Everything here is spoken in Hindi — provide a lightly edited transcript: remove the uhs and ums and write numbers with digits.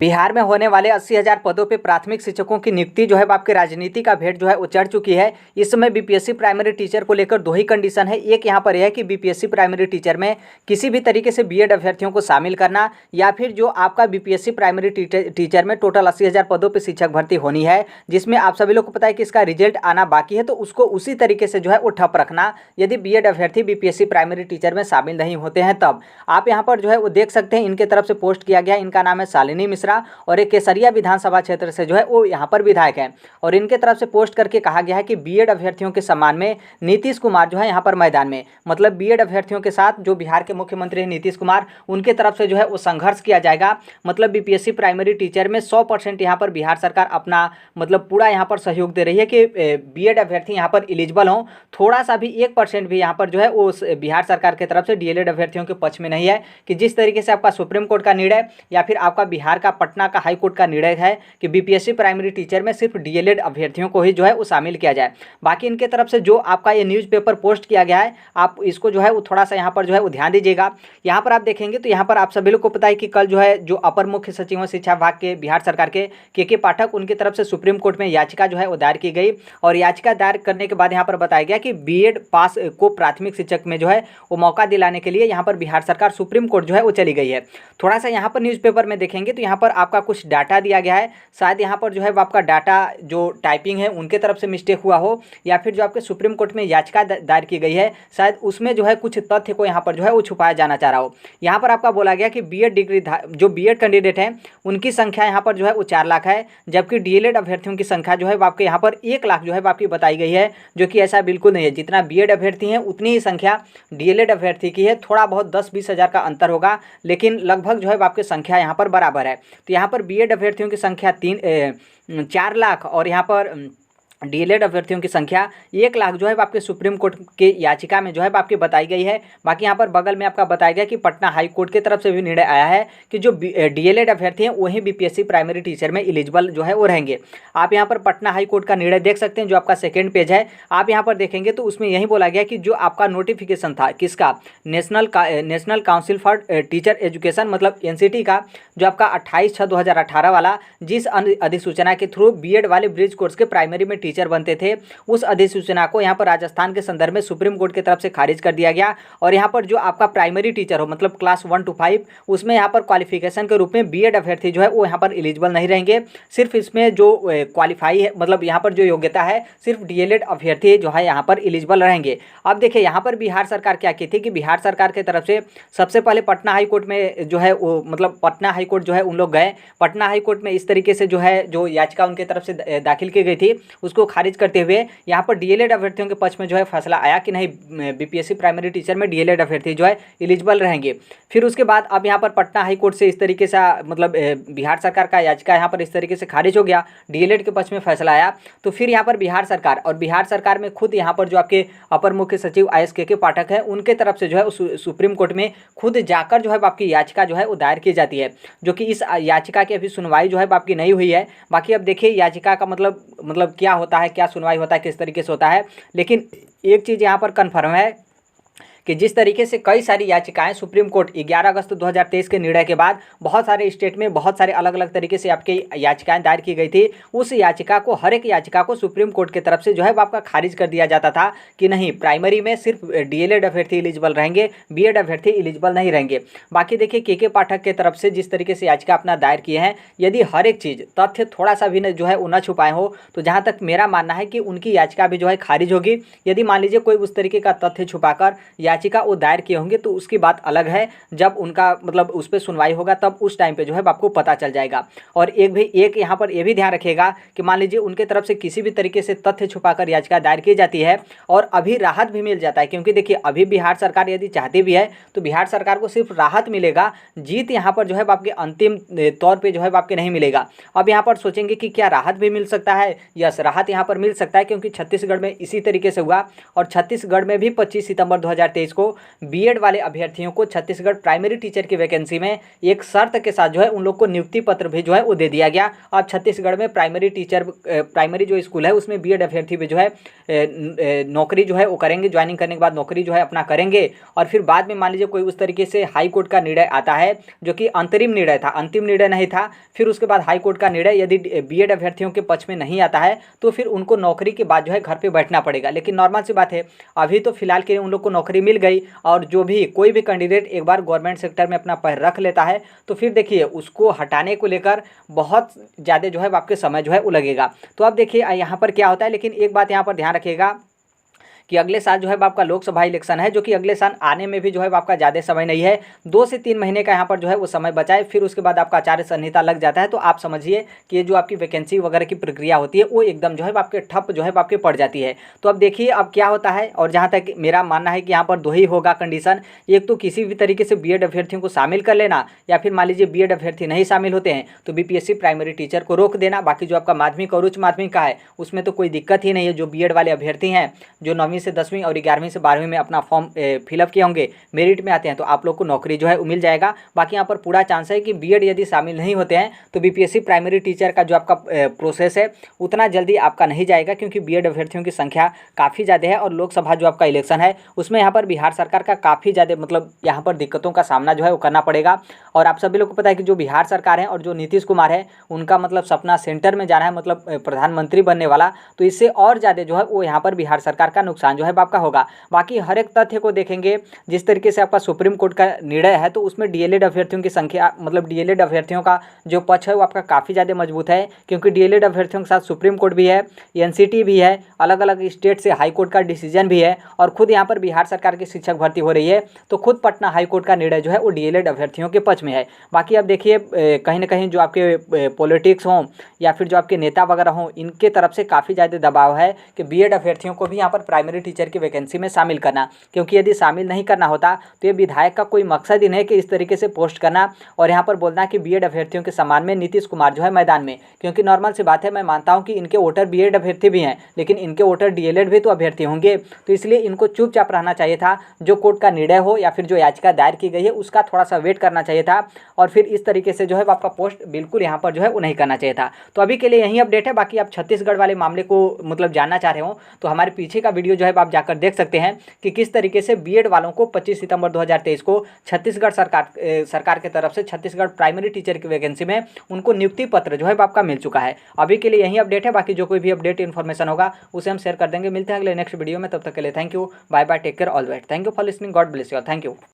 बिहार में होने वाले 80,000 पदों पे प्राथमिक शिक्षकों की नियुक्ति जो है आपके राजनीति का भेंट जो है वो चढ़ चुकी है। इस समय बीपीएससी प्राइमरी टीचर को लेकर दो ही कंडीशन है। एक यहाँ पर यह है कि बीपीएससी प्राइमरी टीचर में किसी भी तरीके से बीएड अभ्यर्थियों को शामिल करना, या फिर जो आपका बीपीएससी प्राइमरी टीचर में टोटल 80,000 पदों पर शिक्षक भर्ती होनी है, जिसमें आप सभी लोग को पता है कि इसका रिजल्ट आना बाकी है, तो उसको उसी तरीके से जो है वो ठप रखना। यदि बीएड अभ्यर्थी बीपीएससी प्राइमरी टीचर में शामिल नहीं होते हैं तब आप यहाँ पर जो है वो देख सकते हैं, इनके तरफ से पोस्ट किया गया। इनका नाम है शालिनी मिश्रा और एक केसरिया विधानसभा क्षेत्र से जो है वो यहाँ पर विधायक है, और इनके तरफ से पोस्ट करके कहा गया है कि बीएड अभ्यर्थियों के सम्मान में नीतीश कुमार जो है यहाँ पर मैदान में, मतलब बीएड अभ्यर्थियों के साथ जो बिहार के मुख्यमंत्री हैं नीतीश कुमार, उनके तरफ से जो है वो संघर्ष किया जाएगा। मतलब बीपीएससी प्राइमरी टीचर में 100% यहाँ पर बिहार सरकार अपना मतलब पूरा यहाँ पर सहयोग दे रही है कि बीएड अभ्यर्थी यहाँ पर एलिजिबल हों। थोड़ा सा भी 1% भी यहाँ पर जो है वो बिहार सरकार की तरफ से डीएलएड अभ्यर्थियों के पक्ष में नहीं है, कि जिस तरीके से आपका सुप्रीम कोर्ट का निर्णय या फिर आपका बिहार का पटना का हाई कोर्ट का निर्णय है कि बीपीएससी प्राइमरी टीचर में सिर्फ डीएलएड अभ्यर्थियों को ही जो है वो शामिल किया जाए। बाकी इनके तरफ से जो आपका ये न्यूज़पेपर पोस्ट किया गया है, आप इसको जो है वो थोड़ा सा यहाँ पर जो है वो ध्यान दीजिएगा। यहाँ पर आप देखेंगे तो यहाँ पर आप सभी लोग को पता है कि कल जो है जो अपर मुख्य सचिव शिक्षा विभाग के बिहार सरकार के पाठक, उनकी तरफ से सुप्रीम कोर्ट में याचिका जो है वो दायर की गई, और याचिका दायर करने के बाद यहाँ पर बताया गया कि बीएड पास को प्राथमिक शिक्षक में जो है वो मौका दिलाने के लिए यहाँ पर बिहार सरकार सुप्रीम कोर्ट जो है वो चली गई है। थोड़ा सा यहाँ पर न्यूज़पेपर में देखेंगे तो यहाँ पर आपका कुछ डाटा दिया गया है, शायद यहाँ पर जो है आपका डाटा जो टाइपिंग है उनके तरफ से मिस्टेक हुआ हो, या फिर जो आपके सुप्रीम कोर्ट में याचिका दायर की गई है शायद उसमें जो है कुछ तथ्य को यहाँ पर जो है वो छुपाया जाना चाह रहा हो। यहाँ पर आपका बोला गया कि बीएड डिग्री जो बीएड कैंडिडेट हैं उनकी संख्या यहाँ पर जो है वो 4 लाख है, जबकि डीएलएड अभ्यर्थियों की संख्या जो है आपके यहाँ पर 1 लाख जो है आपकी बताई गई है, जो कि ऐसा बिल्कुल नहीं है। जितना बीएड अभ्यर्थी हैं उतनी ही संख्या डीएलएड अभ्यर्थी की है। थोड़ा बहुत 10-20 हज़ार का अंतर होगा, लेकिन लगभग जो है आपकी संख्या यहाँ पर बराबर है। तो यहाँ पर बीएड अभ्यर्थियों की संख्या 4 लाख और यहाँ पर डीएलएड अभ्यर्थियों की संख्या 1 लाख जो है आपके सुप्रीम कोर्ट के याचिका में जो है आपकी बताई गई है। बाकी यहाँ पर बगल में आपका बताया गया कि पटना हाई कोर्ट की तरफ से भी निर्णय आया है कि जो डीएलएड अभ्यर्थी हैं वही बीपीएससी प्राइमरी टीचर में एलिजिबल जो है वो रहेंगे। आप यहाँ पर पटना हाई कोर्ट का निर्णय देख सकते हैं, जो आपका सेकेंड पेज है। आप यहाँ पर देखेंगे तो उसमें यही बोला गया कि जो आपका नोटिफिकेशन था किसका, national council for teacher education मतलब एनसीटी का, जो आपका 28/6/2018 वाला, जिस अधिसूचना के थ्रू बीएड वाले ब्रिज कोर्स के प्राइमरी में टीचर बनते थे, उस अधिसूचना को यहाँ पर राजस्थान के संदर्भ में सुप्रीम कोर्ट की तरफ से खारिज कर दिया गया। और यहाँ पर जो आपका प्राइमरी टीचर हो मतलब क्लास 1 to 5, उसमें यहाँ पर क्वालिफिकेशन के रूप में बीएड अभ्यर्थी जो है वो यहाँ पर एलिजिबल नहीं रहेंगे। सिर्फ इसमें जो क्वालिफाई है मतलब यहाँ पर जो योग्यता है सिर्फ डीएलएड अभ्यर्थी जो है यहाँ पर एलिजिबल रहेंगे। अब देखिए यहाँ पर बिहार सरकार क्या की थी कि बिहार सरकार की तरफ से सबसे पहले पटना हाई कोर्ट में जो है वो मतलब पटना हाई कोर्ट जो है उन लोग गए। पटना हाई कोर्ट में इस तरीके से जो है जो याचिका उनके तरफ से दाखिल की गई थी उसको खारिज करते हुए यहाँ पर डीएलएड अभ्यर्थियों के पक्ष में जो है फैसला आया कि नहीं, बीपीएससी प्राइमरी टीचर में डीएलएड अभ्यर्थी जो है एलिजिबल रहेंगे। फिर उसके बाद अब यहाँ पर पटना हाई कोर्ट से इस तरीके से मतलब बिहार सरकार का याचिका यहाँ पर इस तरीके से खारिज हो गया, डीएलएड के पक्ष में फैसला आया। तो फिर यहाँ पर बिहार सरकार में खुद यहाँ पर जो आपके अपर मुख्य सचिव IS के पाठक हैं उनके तरफ से जो है सुप्रीम कोर्ट में खुद जाकर जो है आपकी याचिका जो है वो दायर की जाती है, जो कि इस याचिका की अभी सुनवाई जो है आपकी नहीं हुई है। बाकी अब देखिए याचिका का मतलब क्या होता है, क्या सुनवाई होता है, किस तरीके से होता है। लेकिन एक चीज़ यहाँ पर कन्फर्म है कि जिस तरीके से कई सारी याचिकाएं सुप्रीम कोर्ट 11 अगस्त 2023 के निर्णय के बाद बहुत सारे स्टेट में बहुत सारे अलग अलग तरीके से आपकी याचिकाएं दायर की गई थी, उस याचिका को हर एक याचिका को सुप्रीम कोर्ट की तरफ से जो है वो आपका खारिज कर दिया जाता था कि नहीं, प्राइमरी में सिर्फ डीएलएड अभ्यर्थी एलिजिबल रहेंगे, बीएड अभ्यर्थी एलिजिबल नहीं रहेंगे। बाकी देखिए के पाठक की तरफ से जिस तरीके से याचिका अपना दायर किए हैं, यदि हर एक चीज़ तथ्य थोड़ा सा भी जो है वो न छुपाए हो तो जहाँ तक मेरा मानना है कि उनकी याचिका भी जो है खारिज होगी। यदि मान लीजिए कोई उस तरीके का तथ्य छुपाकर याचिका वो दायर किए होंगे तो उसकी बात अलग है, जब उनका मतलब उस पर सुनवाई होगा तब उस टाइम पे जो है आपको पता चल जाएगा। और एक यहाँ पर ये भी ध्यान रखिएगा कि मान लीजिए उनके तरफ से किसी भी तरीके से तथ्य छुपाकर याचिका दायर की जाती है और अभी राहत भी मिल जाता है, क्योंकि देखिए अभी बिहार सरकार यदि चाहती भी है तो बिहार सरकार को सिर्फ राहत मिलेगा, जीत यहाँ पर जो है आपके अंतिम तौर पर जो है आपके नहीं मिलेगा। अब यहाँ पर सोचेंगे कि क्या राहत भी मिल सकता है? यस, राहत यहाँ पर मिल सकता है, क्योंकि छत्तीसगढ़ में इसी तरीके से हुआ और छत्तीसगढ़ में भी 25 सितंबर 2023 को बीएड वाले अभ्यर्थियों को छत्तीसगढ़ प्राइमरी टीचर की वैकेंसी में एक शर्त के साथ जो है उन लोग को नियुक्ति पत्र भी जो है वो दे दिया गया। अब छत्तीसगढ़ में प्राइमरी टीचर प्राइमरी जो स्कूल है उसमें बीएड अभ्यर्थी भी जो है नौकरी जो है वो करेंगे, ज्वाइनिंग करने के बाद नौकरी जो है अपना करेंगे। और फिर बाद में मान लीजिए कोई उस तरीके से हाई कोर्ट का निर्णय आता है जो कि अंतरिम निर्णय था, अंतिम निर्णय नहीं था, फिर उसके बाद हाई कोर्ट का निर्णय यदि बीएड अभ्यर्थियों के पक्ष में नहीं आता है तो फिर उनको नौकरी के बाद जो है घर पे बैठना पड़ेगा। लेकिन नॉर्मल सी बात है, अभी तो फिलहाल के लिए उन लोग को नौकरी मिल गई और जो भी कोई भी कैंडिडेट एक बार गवर्नमेंट सेक्टर में अपना पैर रख लेता है तो फिर देखिए उसको हटाने को लेकर बहुत ज़्यादा जो है आपके समय जो है वो लगेगा। तो अब देखिए यहाँ पर क्या होता है, लेकिन एक बात यहाँ पर ध्यान रखिएगा कि अगले साल जो है आपका लोकसभा इलेक्शन है, जो कि अगले साल आने में भी जो है आपका ज़्यादा समय नहीं है, 2 से 3 महीने का यहाँ पर जो है वो समय बचा है। फिर उसके बाद आपका आचार संहिता लग जाता है। तो आप समझिए कि ये जो आपकी वैकेंसी वगैरह की प्रक्रिया होती है वो एकदम जो है आपके ठप जो है आपके पड़ जाती है। तो अब देखिए अब क्या होता है, और जहाँ तक मेरा मानना है कि यहाँ पर 2 ही होगा कंडीशन, एक तो किसी भी तरीके से बीएड अभ्यर्थियों को शामिल कर लेना, या फिर मान लीजिए बीएड अभ्यर्थी नहीं शामिल होते हैं तो बीपीएससी प्राइमरी टीचर को रोक देना। बाकी जो आपका माध्यमिक और उच्च माध्यमिक का है उसमें तो कोई दिक्कत ही नहीं है। जो बीएड वाले अभ्यर्थी हैं जो 9वीं से 10वीं और 11वीं से 12वीं में अपना फॉर्म फिलअप किए होंगे, मेरिट में आते हैं तो आप लोग को नौकरी जो है वो मिल जाएगा। बाकी यहाँ पर पूरा चांस है कि बीएड यदि शामिल नहीं होते हैं तो बीपीएससी प्राइमरी टीचर का जो आपका प्रोसेस है उतना जल्दी आपका नहीं जाएगा, क्योंकि बीएड अभ्यर्थियों की संख्या काफ़ी ज़्यादा है। और लोकसभा जो आपका इलेक्शन है उसमें यहाँ पर बिहार सरकार का काफ़ी ज़्यादा मतलब यहाँ पर दिक्कतों का सामना जो है वो करना पड़ेगा। और आप सभी लोग को पता है कि जो बिहार सरकार है और जो नीतीश कुमार है उनका मतलब सपना सेंटर में जाना है, मतलब प्रधानमंत्री बनने वाला, तो इससे और ज़्यादा जो है वो यहाँ पर बिहार सरकार का नुकसान जो है आपका होगा। बाकी हर एक तथ्य को देखेंगे, जिस तरीके से आपका सुप्रीम कोर्ट का निर्णय है तो उसमें डीएलएड अभ्यर्थियों की संख्या मतलब डीएलएड अभ्यर्थियों का जो पक्ष है वो आपका काफ़ी ज़्यादा मजबूत है, क्योंकि डीएलएड अभ्यर्थियों के साथ सुप्रीम कोर्ट भी है, एनसीटी भी है, अलग अलग स्टेट से हाई कोर्ट का डिसीजन भी है, और खुद यहाँ पर बिहार सरकार की शिक्षक भर्ती हो रही है तो खुद पटना हाई कोर्ट का निर्णय जो है वो डीएलएड अभ्यर्थियों के पक्ष में है। बाकी अब देखिए कहीं ना कहीं जो आपके पॉलिटिक्स हों या फिर जो आपके नेता वगैरह हों, इनके तरफ से काफ़ी ज़्यादा दबाव है कि बीएड अभ्यर्थियों को भी यहाँ पर प्राइमरी टीचर की वैकेंसी में शामिल करना, क्योंकि यदि शामिल नहीं करना होता तो ये विधायक का कोई मकसद ही नहीं कि इस तरीके से पोस्ट करना और यहाँ पर बोलना कि बीएड अभ्यर्थियों के सम्मान में नीतीश कुमार जो है मैदान में। क्योंकि नॉर्मल सी बात है, मैं मानता हूँ कि इनके वोटर बीएड अभ्यर्थी भी हैं, लेकिन इनके वोटर डीएलएड भी तो अभ्यर्थी होंगे, तो इसलिए इनको चुपचाप रहना चाहिए था। जो कोर्ट का निर्णय हो या फिर जो याचिका दायर की गई है उसका थोड़ा सा वेट करना चाहिए था, और फिर इस तरीके से जो है आपका पोस्ट बिल्कुल यहाँ पर जो है वो नहीं करना चाहिए था। तो अभी के लिए यही अपडेट है। बाकी आप छत्तीसगढ़ वाले मामले को मतलब जानना चाह रहे हो तो हमारे पीछे का वीडियो जो है आप जाकर देख सकते हैं कि किस तरीके से बीएड वालों को 25 सितंबर 2023 को छत्तीसगढ़ सरकार की तरफ से छत्तीसगढ़ प्राइमरी टीचर की वैकेंसी में उनको नियुक्ति पत्र जो है आपका मिल चुका है। अभी के लिए यही अपडेट है। बाकी जो कोई भी अपडेट इन्फॉर्मेशन होगा उसे हम शेयर कर देंगे। मिलते हैं अगले नेक्स्ट वीडियो में, तब तक के लिए thank you, bye bye, take care, all right, thank you for listening, God bless you, thank you.